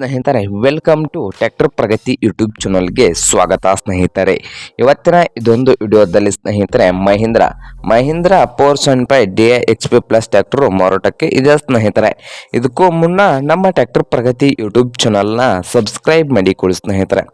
ಸ್ನೇಹಿತರೆ welcome to tractor Pragati YouTube ಚಾನಲ್ಗೆ ಸ್ವಾಗತ ಸ್ನೇಹಿತರೆ. ಇವತ್ತಿನ ಇದೊಂದು ವಿಡಿಯೋದಲ್ಲಿ ಸ್ನೇಹಿತರೆ Mahindra 475 DI XP plus tractor ಮಾರಾಟಕ್ಕೆ ಇದೆ ಸ್ನೇಹಿತರೆ. ಇದಕ್ಕೂ ಮುನ್ನ ನಮ್ಮ ಟ್ರ್ಯಾಕ್ಟರ್ ಪ್ರಗತಿ ಯೂಟ್ಯೂಬ್ ಚಾನಲ್ನ ಸಬ್ಸ್ಕ್ರೈಬ್ ಮಾಡಿಕೊಳ್ಳಿ ಸ್ನೇಹಿತರೆ.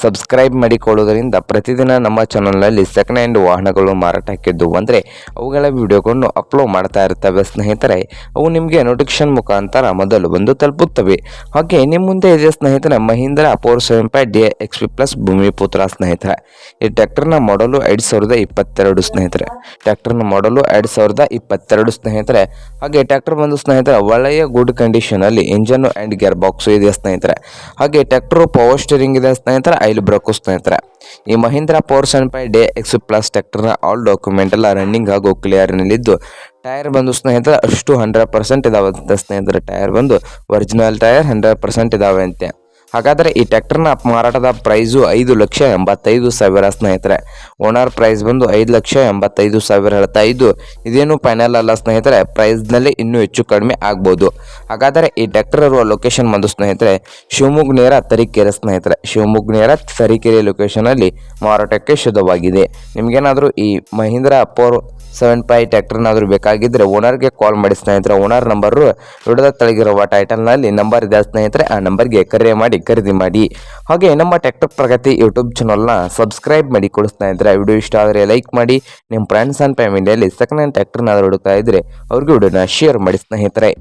ಸಬ್ಸ್ಕ್ರೈಬ್ ಮಾಡಿಕೊಳ್ಳುವುದರಿಂದ ಪ್ರತಿದಿನ ನಮ್ಮ ಚಾನಲ್ನಲ್ಲಿ ಸೆಕೆಂಡ್ ಹ್ಯಾಂಡ್ ವಾಹನಗಳು ಮಾರಾಟಕ್ಕಿದ್ದು ಅಂದರೆ ಅವುಗಳ ವಿಡಿಯೋಗಳನ್ನು ಅಪ್ಲೋಡ್ ಮಾಡ್ತಾ ಇರ್ತವೆ ಸ್ನೇಹಿತರೆ. ಅವು ನಿಮಗೆ ನೋಟಿಫಿಕೇಶನ್ ಮುಖಾಂತರ ಮೊದಲು ಬಂದು ತಲುಪುತ್ತವೆ. ಹಾಗೆ ನಿಮ್ಮ ಮುಂದೆ ಇದೆ ಸ್ನೇಹಿತರೆ Mahindra 475 DI XP plus Bhoomiputra ಸ್ನೇಹಿತರೆ. ಈ ಟ್ರ್ಯಾಕ್ಟರ್ನ ಮಾಡಲು 2022 ಸ್ನೇಹಿತರೆ. ಟ್ರ್ಯಾಕ್ಟರ್ನ ಮಾಡಲು 2022 ಸ್ನೇಹಿತರೆ. ಹಾಗೆ ಟ್ರ್ಯಾಕ್ಟರ್ ಬಂದು ಸ್ನೇಹಿತರೆ ಒಳ್ಳೆಯ ಗುಡ್ ಕಂಡೀಷನ್ ಅಲ್ಲಿ ಇಂಜನ್ ಅಂಡ್ ಗೇರ್ ಬಾಕ್ಸ್ ಇದೆ ಸ್ನೇಹಿತರೆ. ಹಾಗೆ ಟ್ರ್ಯಾಕ್ಟರ್ ಪವರ್ ಸ್ಟೀರಿಂಗ್ ಇದೆ ಸ್ನೇಹಿತರೆ, ಆಯಿಲ್ ಬ್ರೇಕು ಸ್ನೇಹಿತರೆ. ಈ ಮಹೀಂದ್ರ 475 DI XP ಪ್ಲಸ್ ಟ್ರ್ಯಾಕ್ಟರ್ನ ಆಲ್ ಡಾಕ್ಯುಮೆಂಟ್ ಎಲ್ಲ ರನ್ನಿಂಗ್ ಹಾಗೂ ಕ್ಲಿಯರ್ನಲ್ಲಿದ್ದು, ಟೈರ್ ಬಂದು ಸ್ನೇಹಿತರೆ ಅಷ್ಟು 100% ಇದಾವೆ ಸ್ನೇಹಿತರೆ. ಟೈರ್ ಬಂದು ಒರಿಜಿನಲ್ ಟೈರ್ 100% ಇದಾವೆ ಅಂತೆ. ಹಾಗಾದರೆ ಈ ಟ್ರ್ಯಾಕ್ಟರ್ನ ಮಾರಾಟದ ಪ್ರೈಸು 5,85,000 ಸ್ನೇಹಿತರೆ. ಓನರ್ ಪ್ರೈಸ್ ಬಂದು 5,85,000 ಹೇಳ್ತಾ ಇದ್ದು, ಇದೇನು ಫೈನಲ್ ಅಲ್ಲ ಸ್ನೇಹಿತರೆ. ಪ್ರೈಸ್ನಲ್ಲಿ ಇನ್ನೂ ಹೆಚ್ಚು ಕಡಿಮೆ ಆಗ್ಬೋದು. ಹಾಗಾದರೆ ಈ ಟ್ರ್ಯಾಕ್ಟರ್ ಇರುವ ಲೊಕೇಶನ್ ಬಂದು ಸ್ನೇಹಿತರೆ ಶಿವಮೊಗ್ಗ ನೇರ ತರೀಕೆರೆ ಸ್ನೇಹಿತರೆ. ಶಿವಮೊಗ್ಗ ನೇರ ತರೀಕೆರೆ ಲೊಕೇಶನಲ್ಲಿ ಮಾರಾಟಕ್ಕೆ ಶುದ್ಧವಾಗಿದೆ. ನಿಮಗೇನಾದರೂ ಈ ಮಹೀಂದ್ರ 475 ಟ್ರ್ಯಾಕ್ಟರ್ನಾದರೂ ಬೇಕಾಗಿದ್ದರೆ ಓನರ್ಗೆ ಕಾಲ್ ಮಾಡಿ ಸ್ನೇಹಿತರೆ. ಓನರ್ ನಂಬರು ವಿಡಿಯೋದ ತೆಳಗಿರುವ ಟೈಟಲ್ನಲ್ಲಿ ನಂಬರ್ ಇದೆ ಸ್ನೇಹಿತರೆ. ಆ ನಂಬರ್ಗೆ ಕರೆ ಮಾಡಿ ಖರೀದಿ ಮಾಡಿ. ಹಾಗೆ ನಮ್ಮ ಟ್ರ್ಯಾಕ್ಟರ್ ಪ್ರಗತಿ ಯೂಟ್ಯೂಬ್ ಚಾನಲ್ನ ಸಬ್ಸ್ಕ್ರೈಬ್ ಮಾಡಿ ಕೊಡಿ ಸ್ನೇಹಿತರೆ. ವಿಡಿಯೋ ಇಷ್ಟ ಆದರೆ ಲೈಕ್ ಮಾಡಿ. ನಿಮ್ಮ ಫ್ರೆಂಡ್ಸ್ ಆ್ಯಂಡ್ ಫ್ಯಾಮಿಲಿಯಲ್ಲಿ ಸೆಕೆಂಡ್ ಹ್ಯಾಂಡ್ ಟ್ರ್ಯಾಕ್ಟರ್ನಾದರೂ ಹುಡುಕ್ತಾ ಇದ್ದರೆ ಅವ್ರಿಗೆ ವಿಡಿಯೋನ ಶೇರ್ ಮಾಡಿ ಸ್ನೇಹಿತರೆ.